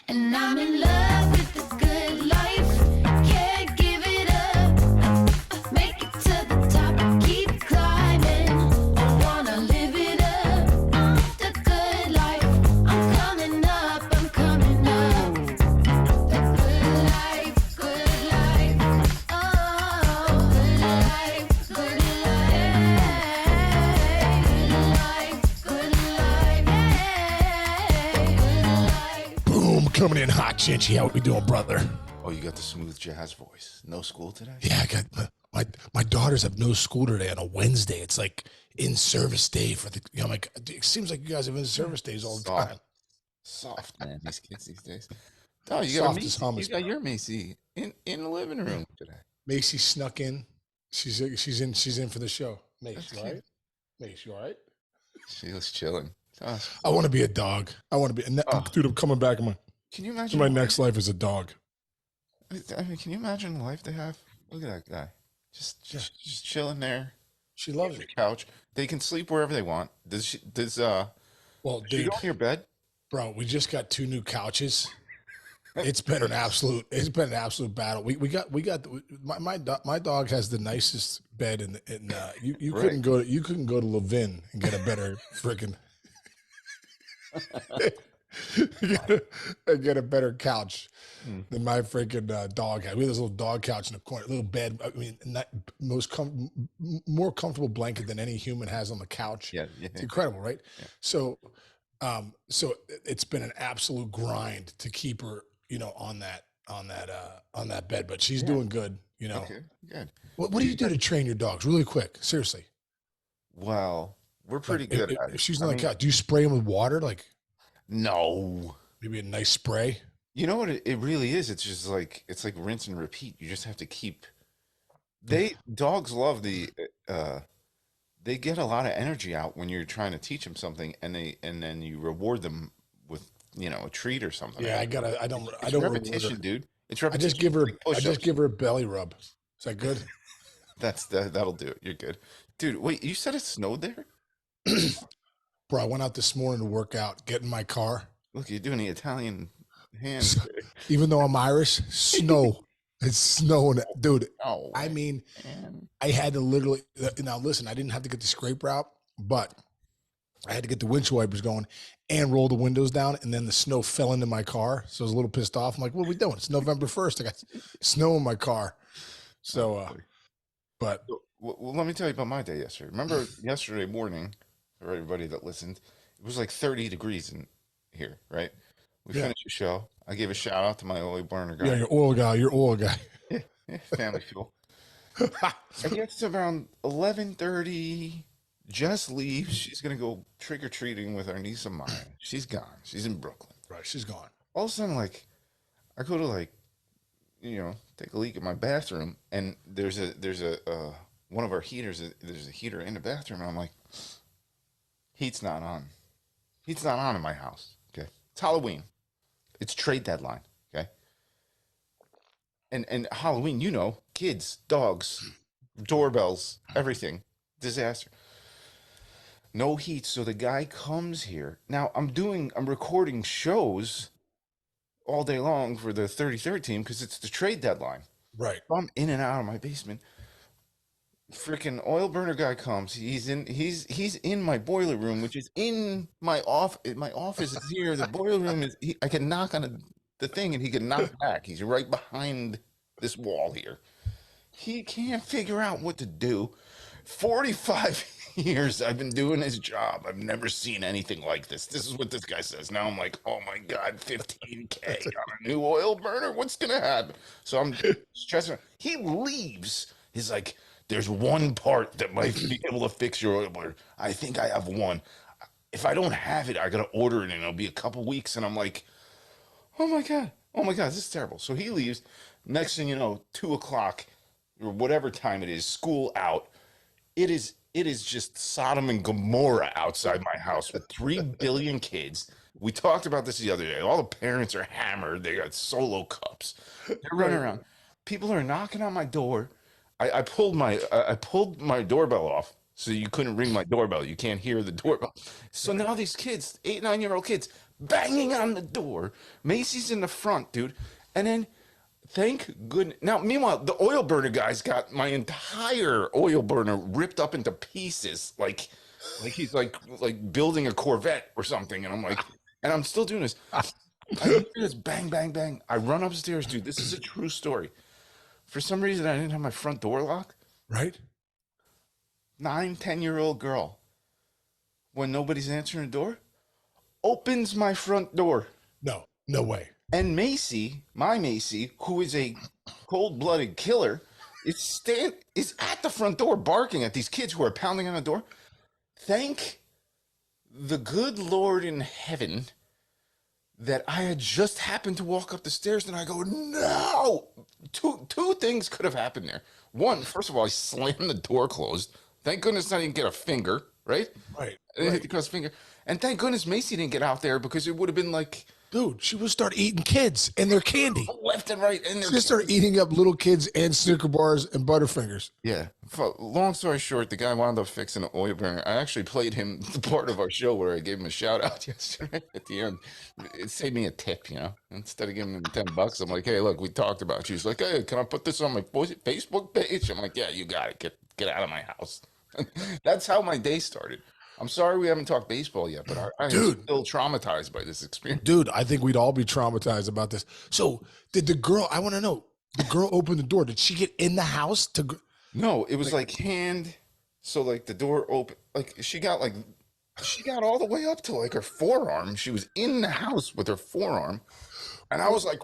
And I'm in love with the good life. Can't give it up. Make it to the top. Keep climbing. I wanna live it up. The good life. I'm coming up. I'm coming up. The good life. Good life. Oh, good life. Good life. Good life. Good life. Boom, coming in hot, Chinchy. How we doing, brother? Oh, you got the smooth jazz voice. No school today? Yeah, I got my daughters have no school today on a Wednesday. It's like in-service day for the. I'm like, it seems like you guys have in-service days all the time. Soft, man. These kids these days. Oh, you Soft got as Macy. hummus, You got bro. your Macy in the living room today. Macy snuck in. She's in for the show. Mace, That's you all cute. right? Mace, you all right? She was chilling. Oh, I want to be a dog. I want to be. Oh. Dude, I'm coming back. can you To imagine my next life as a dog. I mean, can you imagine the life they have? Look at that guy. Just chilling there She on loves the it. couch. They can sleep wherever they want. Does she Well, she dude, go in your bed? bro, we just got 2 new couches. It's been an absolute battle. We got my dog has the nicest bed in you Right. couldn't go to Levin and get a better freaking get a better couch than my freaking dog had. We had this little dog couch in the corner, little bed. I mean, more comfortable blanket than any human has on the couch. Yeah. It's incredible, right? Yeah. So it's been an absolute grind to keep her, on that bed, but she's doing good, Okay, good. What do you do to train your dogs really quick? Seriously. Well, we're pretty Like, good if, at it. if she's I on the mean, couch, do you spray them with water? Like no. maybe a nice spray? You know what it really is? It's just like rinse and repeat. You just have to keep dogs love they get a lot of energy out when you're trying to teach them something and then you reward them with, a treat or something. Yeah, It's I don't repetition, reward her. dude. It's I repetition. just give her Like push-ups. a belly rub. Is that good? That'll do it. You're good. Dude, wait, you said it snowed there? Bro, I went out this morning to work out, get in my car. Look, you're doing the Italian hand. Even though I'm Irish, snow. It's snowing, dude. Oh, I mean, man. I had to literally now listen, I didn't have to get the scraper out, but I had to get the windshield wipers going and roll the windows down, and then the snow fell into my car. So I was a little pissed off. I'm like, what are we doing? It's November 1st. I got snow in my car. So but Well, let me tell you about my day yesterday. Remember yesterday morning, for everybody that listened, it was like 30 degrees in here, right? We Yeah. finished the show. I gave a shout out to my oil burner guy. yeah, your oil guy. Yeah, family fuel. It gets to around 11:30. Jess leaves. She's gonna go trick or treating with our niece of mine. She's gone. She's in Brooklyn. Right, she's gone. All of a sudden, I go to take a leak in my bathroom, and there's a one of our heaters. There's a heater in the bathroom, and I'm like, heat's not on. Heat's not on in my house. Okay, it's Halloween. It's trade deadline. Okay, and Halloween, kids, dogs, doorbells, everything, disaster. No heat, so the guy comes here. Now I'm recording shows all day long for the 33rd team because it's the trade deadline. Right. I'm in and out of my basement. Freaking oil burner guy comes. He's in my boiler room, which is in my office. My office is here. The boiler room is. I can knock on the thing, and he can knock back. He's right behind this wall here. He can't figure out what to do. 45 years I've been doing his job. I've never seen anything like this. This is what this guy says. Now I'm like, oh my God, 15K on a new oil burner? What's going to happen? So I'm stressing. He leaves. He's like, there's one part that might be able to fix your oil burner. I think I have one. If I don't have it, I got to order it and it'll be a couple weeks. And I'm like, oh my God, this is terrible. So he leaves. Next thing you know, 2:00 or whatever time it is, school out. It is just Sodom and Gomorrah outside my house with 3 billion kids. We talked about this the other day. All the parents are hammered. They got solo cups. They're running around. People are knocking on my door. I pulled my doorbell off so you couldn't ring my doorbell. You can't hear the doorbell. So now these kids, 8, 9-year-old kids, banging on the door. Macy's in the front, dude. And then, thank goodness. Now, meanwhile, the oil burner guy's got my entire oil burner ripped up into pieces, like he's like building a Corvette or something. And I'm like, and I'm still doing this. I hear this bang, bang, bang. I run upstairs, dude. This is a true story. For some reason, I didn't have my front door locked. Right? 9, 10-year-old girl, when nobody's answering the door, opens my front door. No way. And Macy, my Macy, who is a cold-blooded killer, is at the front door barking at these kids who are pounding on the door. Thank the good Lord in heaven that I had just happened to walk up the stairs, and I go, no! Two things could have happened there. One, first of all, I slammed the door closed. Thank goodness I didn't get a finger, right? Right. I didn't hit the cross finger. And thank goodness Macy didn't get out there, because it would have been like... Dude, she would start eating kids and their candy. Left and right. And She would start eating up little kids and Snicker bars and Butterfingers. Yeah. Long story short, the guy wound up fixing an oil burner. I actually played him the part of our show where I gave him a shout out yesterday at the end. It saved me a tip, you know. Instead of giving him $10, I'm like, hey, look, we talked about you. He's like, hey, can I put this on my Facebook page? I'm like, yeah, you got it. Get out of my house. That's how my day started. I'm sorry we haven't talked baseball yet, but I'm still traumatized by this experience. Dude, I think we'd all be traumatized about this. So did the girl, I want to know, the girl opened the door. Did she get in the house to... No, it was like hand. So like the door open, like she got all the way up to like her forearm. She was in the house with her forearm. And I was like,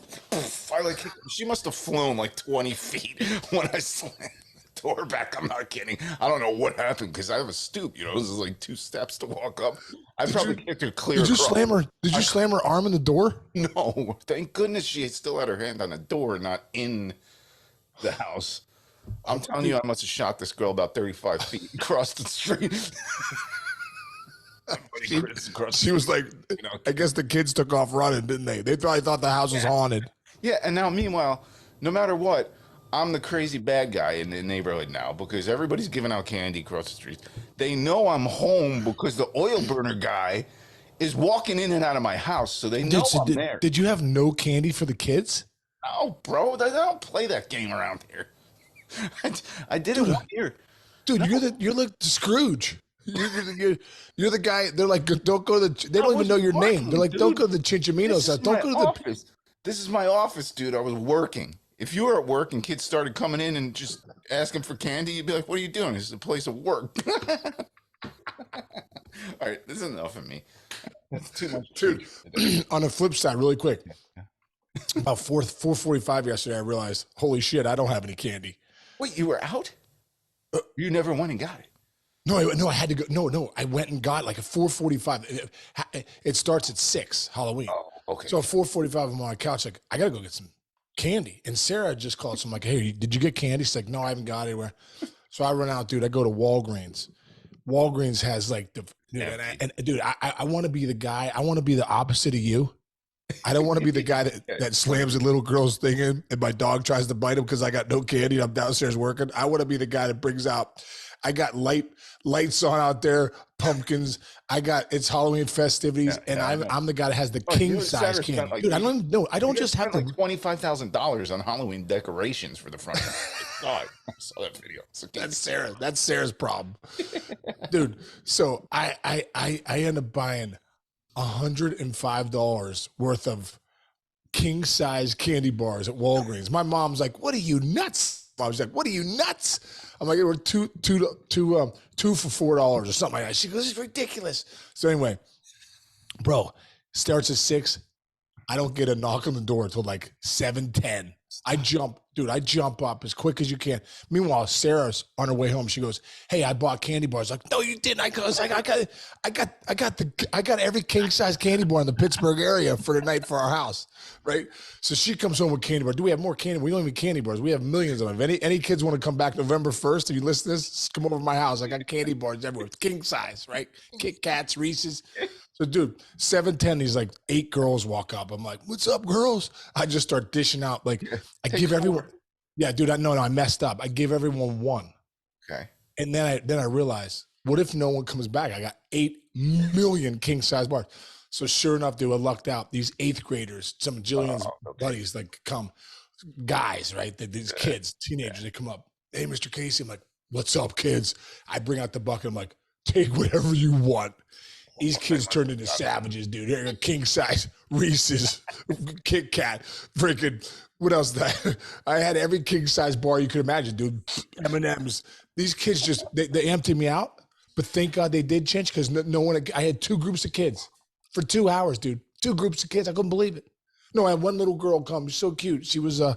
she must have flown like 20 feet when I slammed the door back. I'm not kidding. I don't know what happened because I have a stoop, you know, this is like 2 steps to walk up. I probably kicked her clear. Did you slam her arm in the door? No, thank goodness she still had her hand on the door, not in the house. I'm telling you, I must have shot this girl about 35 feet across the street. She was like, you know, I guess the kids took off running, didn't they? They probably thought the house was haunted. Yeah, and now meanwhile, no matter what, I'm the crazy bad guy in the neighborhood now because everybody's giving out candy across the street. They know I'm home because the oil burner guy is walking in and out of my house, so they know I'm there. Did you have no candy for the kids? No, bro, they don't play that game around here. I did it 1 year. Dude, you're like Scrooge. You're the guy. They're like, don't go to the. They don't even know your name. They're like, don't go to the Chinchaminos house. Don't go to the office. This is my office, dude. I was working. If you were at work and kids started coming in and just asking for candy, you'd be like, what are you doing? This is a place of work. All right, this is enough of me. That's too much. Dude, on the flip side, really quick, about 4:45 yesterday, I realized, holy shit, I don't have any candy. Wait, you were out? You never went and got it? No, I had to go. No, I went and got like a 4:45. It starts at 6 Halloween. Oh, okay. So at 4:45, I'm on my couch, like, I got to go get some candy. And Sarah just called. So I'm like, hey, did you get candy? She's like, no, I haven't got anywhere. So I run out, dude. I go to Walgreens. Walgreens has like the, dude, I want to be the guy. I want to be the opposite of you. I don't want to be the guy that slams a little girl's thing in and my dog tries to bite him because I got no candy and I'm downstairs working. I want to be the guy that brings out, I got lights on out there, pumpkins. It's Halloween festivities, and I'm the guy that has the king size candy. Like, dude, I don't know. I don't just have like $25,000 on Halloween decorations for the front. I saw that video. That's Sarah's problem, dude. So I end up buying $105 worth of king size candy bars at Walgreens. My mom's like, "What are you nuts?" I was like, "What are you nuts?" I'm like, "It were two for $4 or something like that." She goes, "It's ridiculous." So anyway, bro, starts at 6. I don't get a knock on the door until like 7:10. I jump up as quick as you can. Meanwhile, Sarah's on her way home. She goes, "Hey, I bought candy bars." Like, "No, you didn't." I got every king size candy bar in the Pittsburgh area for the night for our house, right? So she comes home with candy bars. Do we have more candy? We don't even candy bars. We have millions of them. If any kids want to come back November 1st, if you listen to this, come over to my house. I got candy bars everywhere, king size, right? Kit Kats, Reese's. So, dude, 7:10, these like 8 girls walk up. I'm like, "What's up, girls?" I just start dishing out. Like, I give everyone. Yeah, dude, I messed up. I gave everyone one. Okay. And then I realized, what if no one comes back? I got 8 million king size bars. So sure enough, dude, I lucked out. These 8th graders, some of Jillian's buddies, like come guys, right? These kids, teenagers, they come up. Hey, Mr. Casey. I'm like, what's up, kids? I bring out the bucket. I'm like, take whatever you want. These kids turned into savages, dude. They're a king size Reese's, Kit Kat, freaking. What else? That I had every king size bar you could imagine, dude. M&Ms. These kids just they emptied me out. But thank God they did, Chinch, because no one. I had 2 groups of kids for 2 hours, dude. 2 groups of kids. I couldn't believe it. No, I had one little girl come. She's so cute. She wasn't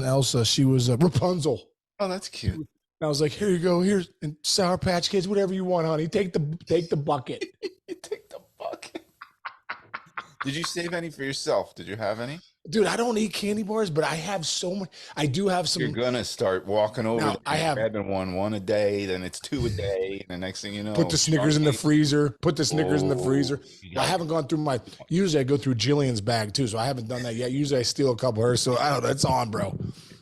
Elsa. She was Rapunzel. Oh, that's cute. And I was like, here you go. Here's and Sour Patch Kids, whatever you want, honey. Take the bucket. You take the bucket. Did you save any for yourself? Did you have any? Dude, I don't eat candy bars, but I have so much. I do have some. You're gonna start walking over. Now, I have grabbing one a day, then it's 2 a day, and the next thing you know, put the Snickers in the freezer. Put the Snickers in the freezer. Yeah. I haven't gone through my. Usually, I go through Jillian's bag too, so I haven't done that yet. Usually, I steal a couple of hers. So I don't know. It's on, bro.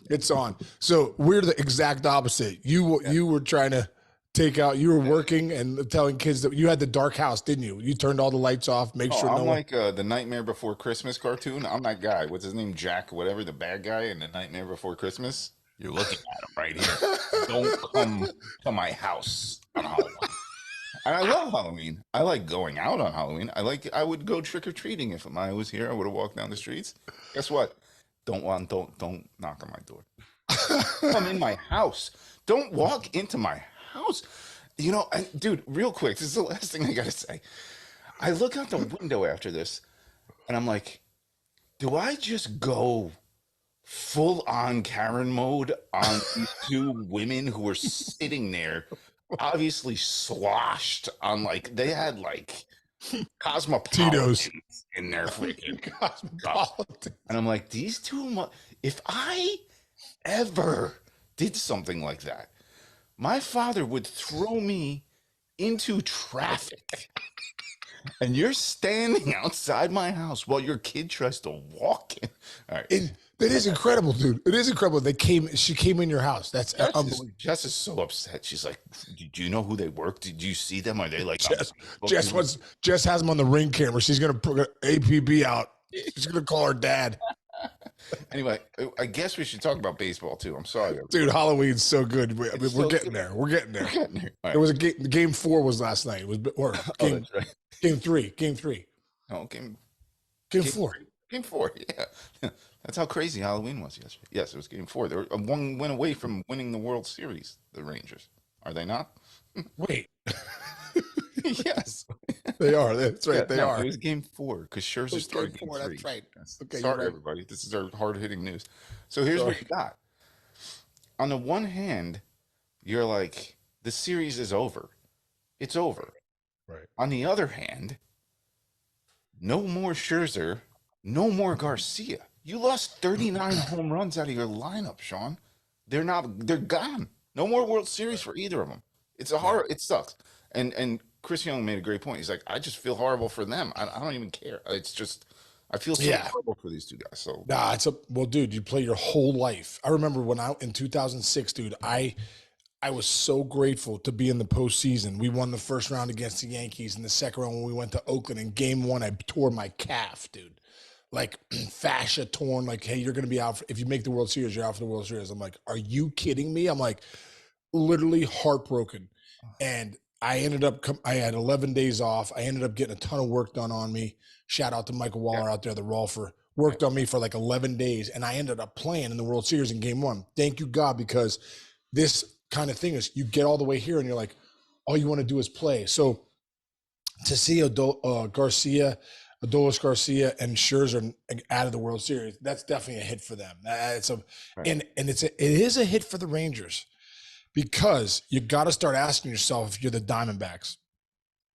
It's on. So we're the exact opposite. You were trying to take out. You were working and telling kids that you had the dark house, didn't you? You turned all the lights off. Make sure. I'm like the Nightmare Before Christmas cartoon. I'm that guy. What's his name? Jack, whatever, the bad guy in the Nightmare Before Christmas. You're looking at him right here. Don't come to my house on Halloween. And I love Halloween. I like going out on Halloween. I would go trick or treating if I was here. I would have walked down the streets. Guess what? Don't knock on my door. Come in my house. Don't walk into my house. You know, dude, real quick, this is the last thing I gotta say. I look out the window after this, and I'm like, do I just go full on Karen mode on these 2 women who were sitting there, obviously sloshed on they had Cosmopolitans in their freaking Cosmopolitan. and I'm like, these 2, if I ever did something like that, my father would throw me into traffic. And you're standing outside my house while your kid tries to walk in. All right. That is incredible, dude. It is incredible. She came in your house. That's unbelievable. Jess is so upset. She's like, do you know who they work? Did you see them? Are they like Jess has them on the Ring camera. She's gonna put APB out. She's gonna call her dad. Anyway, I guess we should talk about baseball too. I'm sorry, dude. Halloween's so good. We're getting there. We're getting there. Right. It was game 4 was last night. It was game, that's right. Game 3. Game 3. No, game 4. Game 4. Yeah, that's how crazy Halloween was yesterday. Yes, it was game 4. They were 1 win away from winning the World Series. The Rangers, are they not? Wait. Yes, they are. That's right. yeah, they no, are. It was game 4 because Scherzer started game 3. That's right. Okay, sorry, right. everybody. This is our hard-hitting news. So here's what you got. On the one hand, you're like, the series is over. It's over. Right. On the other hand, no more Scherzer, no more Garcia. You lost 39 home runs out of your lineup, Sean. They're gone. No more World Series for either of them. It's it sucks. And Chris Young made a great point. He's like, I just feel horrible for them. I don't even care. It's just, I feel so horrible for these 2 guys. So well, dude, you play your whole life. I remember in 2006, dude, I was so grateful to be in the postseason. We won the first round against the Yankees, and the second round when we went to Oakland. In game 1, I tore my calf, dude. Like fascia torn. Like, hey, you're going to be out. If you make the World Series, you're out for the World Series. I'm like, are you kidding me? I'm like, literally heartbroken. And I had 11 days off. I ended up getting a ton of work done on me. Shout out to Michael Waller out there, the Rolfer. Worked on me for 11 days, and I ended up playing in the World Series in game 1. Thank you, God, because this kind of thing is you get all the way here, and you're like, all you want to do is play. So to see Garcia, Adolis Garcia, and Scherzer out of the World Series, that's definitely a hit for them. And it is a hit for the Rangers. Because you got to start asking yourself if you're the Diamondbacks.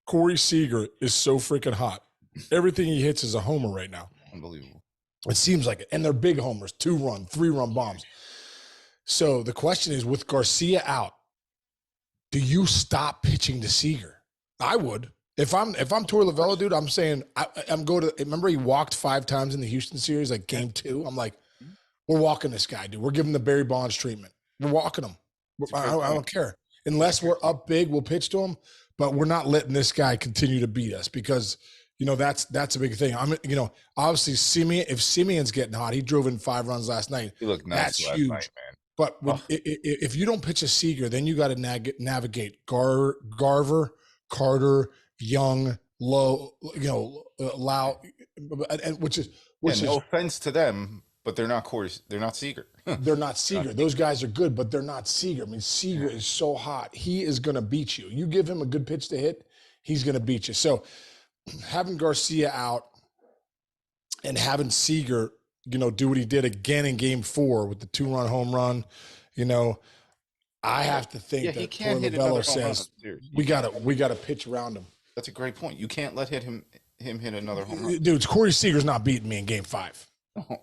Corey Seager is so freaking hot. Everything he hits is a homer right now. unbelievable. It seems like it. And they're big homers, 2-run, 3-run bombs. So the question is, with Garcia out, do you stop pitching to Seager? I would. If I'm Torey Lovullo, dude, I'm saying I'm going to. Remember, he walked 5 times in the Houston series, like game 2. I'm like, we're walking this guy, dude. We're giving the Barry Bonds treatment. We're walking him. I don't care. Unless we're up big, we'll pitch to him. But we're not letting this guy continue to beat us because that's a big thing. Obviously Simeon, if Simeon's getting hot, he drove in 5 runs last night. He looked nice That's last huge. night, man. But if you don't pitch a Seager, then you got to navigate Garver, Carter, Young, Low, Lau, and which is no offense to them, but they're not They're not Seager. they're not Seager. Those guys are good, but they're not Seager. I mean, Seager is so hot. He is going to beat you. You give him a good pitch to hit, he's going to beat you. So having Garcia out and having Seager, do what he did again in Game 4 with the 2-run home run, I have to think that he can't hit another home says run. we gotta pitch around him. That's a great point. You can't let him hit another home run. Dude, Corey Seager's not beating me in Game 5.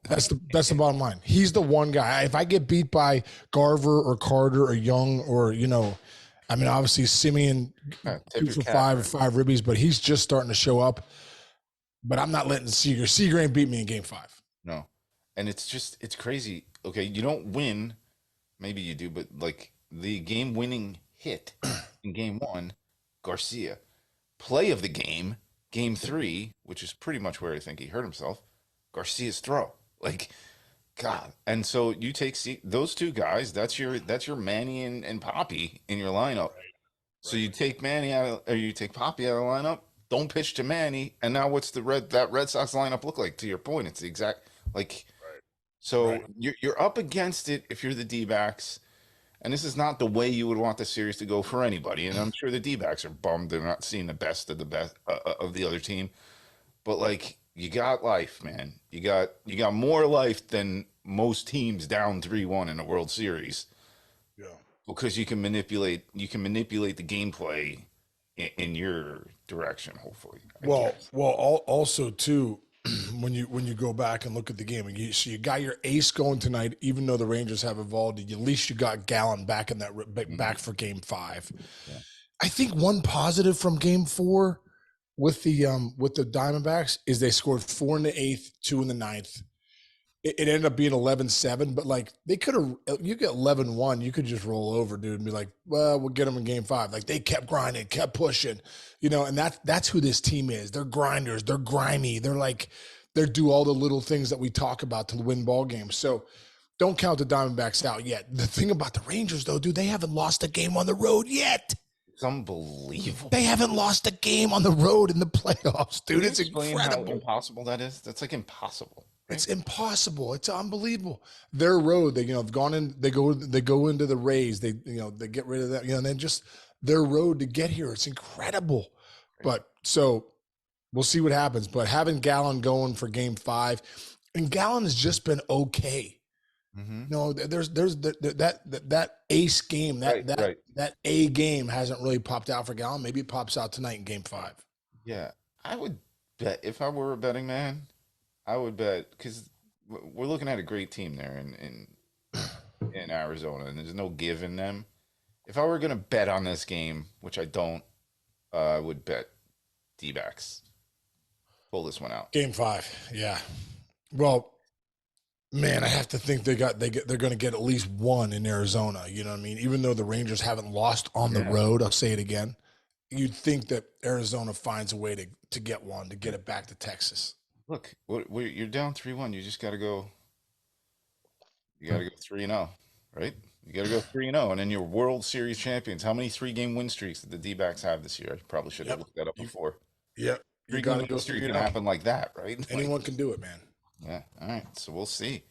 That's the bottom line. He's the one guy. If I get beat by Garver or Carter or Young or obviously Simeon 2 for 5 or 5 ribbies, but he's just starting to show up. But I'm not letting Seager. Seager ain't beat me in Game 5. No, and it's crazy. Okay, you don't win. Maybe you do, but like the game-winning hit in Game 1, Garcia. Play of the game, Game 3, which is pretty much where I think he hurt himself. Garcia's throw, like, God. And so you take those 2 guys. That's your Manny and Poppy in your lineup. Right. So you take Manny out, or you take Poppy out of the lineup. Don't pitch to Manny, and now what's that Red Sox lineup look like? To your point, it's the exact like. Right. So right. You're up against it if you're the D-backs, and this is not the way you would want the series to go for anybody. And I'm sure the D-backs are bummed they're not seeing the best of the other team, but like. You got life, man. You got more life than most teams down 3-1 in the World Series. Yeah. Because you can manipulate the gameplay in your direction, hopefully. Also too, when you go back and look at the game, so you got your ace going tonight, even though the Rangers have evolved. At least you got Gallen back in that back for Game 5. Yeah. I think one positive from Game 4. With the Diamondbacks is they scored 4 in the 8th, 2 in the 9th. It ended up being 11-7, but like they could have, you get 11-1, you could just roll over, dude, and be like, well, we'll get them in Game 5. Like they kept grinding, kept pushing, and that's who this team is. They're grinders, they're grimy, they do all the little things that we talk about to win ball games. So don't count the Diamondbacks out yet. The thing about the Rangers, though, dude, they haven't lost a game on the road yet. It's unbelievable. They haven't lost a game on the road in the playoffs, dude. It's incredible. How impossible that is. That's like impossible. Right? It's impossible. It's unbelievable. Their road, they have gone in. They go into the Rays. They get rid of that. And then just their road to get here. It's incredible. But so we'll see what happens. But having Gallen going for Game 5, and Gallen has just been okay. Mm-hmm. No, there's that ace game, that A game hasn't really popped out for Gallen. Maybe it pops out tonight in Game 5. Yeah, I would bet if I were a betting man, I would bet because we're looking at a great team there in Arizona, and there's no give in them. If I were gonna bet on this game, which I don't, I would bet D-backs pull this one out. Game 5, yeah. Well. Man, I have to think they're going to get at least one in Arizona. You know what I mean? Even though the Rangers haven't lost on the road, I'll say it again. You'd think that Arizona finds a way to get one, to get it back to Texas. Look, you're down 3-1. You just got to go. You got to go 3-0, right? You got to go 3-0, and then you're World Series champions. How many 3-game win streaks did the D-backs have this year? I probably should have looked that up before. Yep. 3-game win streak can happen like that, right? Anyone can do it, man. Yeah. All right. So we'll see.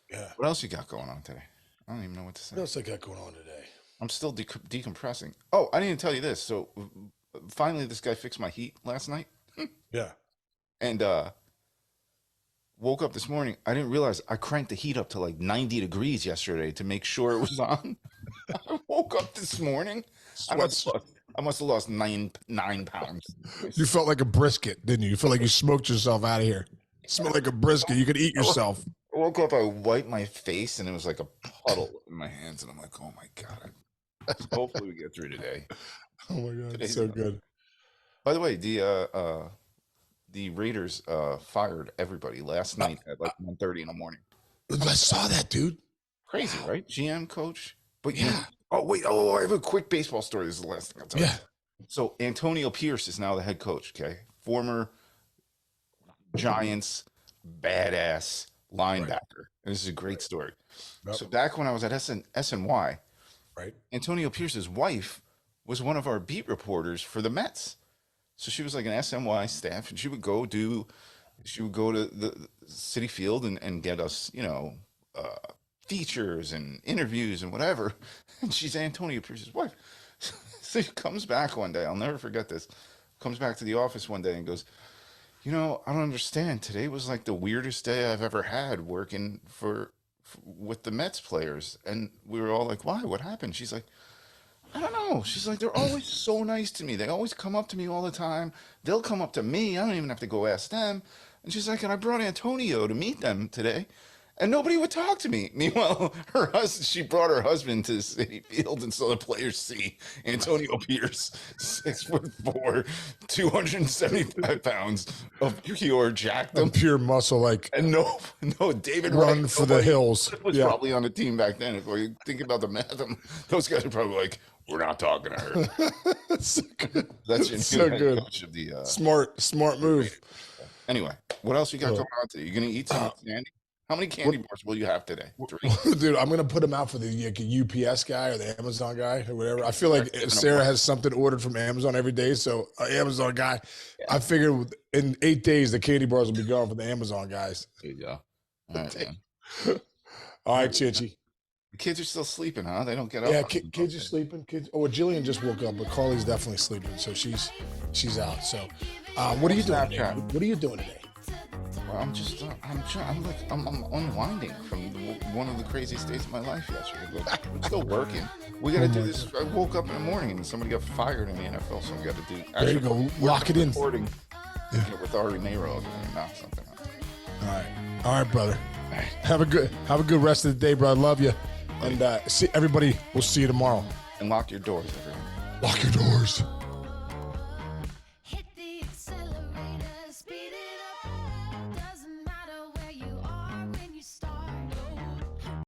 Yeah. What else you got going on today? I don't even know what to say. What else I got going on today? I'm still decompressing. Oh, I didn't tell you this. So finally, this guy fixed my heat last night. Yeah. And woke up this morning. I didn't realize I cranked the heat up to like 90 degrees yesterday to make sure it was on. I woke up this morning. I must have lost nine pounds. You felt like a brisket, didn't you? You felt like you smoked yourself out of here. Smelled like a brisket. You could eat yourself. I woke up, I wiped my face, and it was like a puddle in my hands. And I'm like, oh my God. Hopefully we get through today. Oh my God. It's so good. By the way, the Raiders fired everybody last night at like 1:30 in the morning. I saw that, dude. Crazy, right? GM coach. But yeah. I have a quick baseball story. This is the last thing I'll tell you. So Antonio Pierce is now the head coach, okay? Former Giants badass linebacker. And this is a great story. Yep. So back when I was at SNY, Right. Antonio Pierce's wife was one of our beat reporters for the Mets. So she was like an SNY staff, and she would go to the City Field and get us, features and interviews and whatever. And she's Antonio Pierce's wife. So he comes back one day. I'll never forget this. Comes back to the office one day and goes, I don't understand. Today was like the weirdest day I've ever had working with the Mets players. And we were all like, why? What happened? She's like, I don't know. She's like, they're always so nice to me. They always come up to me all the time. They'll come up to me. I don't even have to go ask them. And she's like, and I brought Antonio to meet them today. And nobody would talk to me. Meanwhile, she brought her husband to City Field, and so the players see Antonio Pierce, 6'4", 275 pounds of pure jacked Pure muscle, like and no, David run Wright, for the hills. was Yeah. probably on the team back then. If you think about the math, those guys are probably like, we're not talking to her. That's so good. That's your So new good. coach of the. Smart move. Anyway, what else you got going on today? You gonna eat some candy? How many candy bars will you have today? 3. Dude, I'm gonna put him out for the UPS guy or the Amazon guy or whatever. I feel like Sarah has something ordered from Amazon every day, so Amazon guy. I figured in 8 days the candy bars will be gone for the Amazon guys. There you go. All right, man. All right, Chinchy. The kids are still sleeping, huh? They don't get up. Yeah, on you. kids are sleeping. Jillian just woke up, but Carly's definitely sleeping, so she's out. So, what are you doing today? Snapchat. What are you doing today? Well, I'm unwinding from one of the craziest days of my life yesterday. But we're still working. We got to do this. I woke up in the morning and somebody got fired in the NFL, so we got to do. There you go. Lock it in. Recording with Ari Mayro and knock something out. All right, brother. Have a good rest of the day, brother. Love you. And see everybody. We'll see you tomorrow. And lock your doors, everyone. Lock your doors.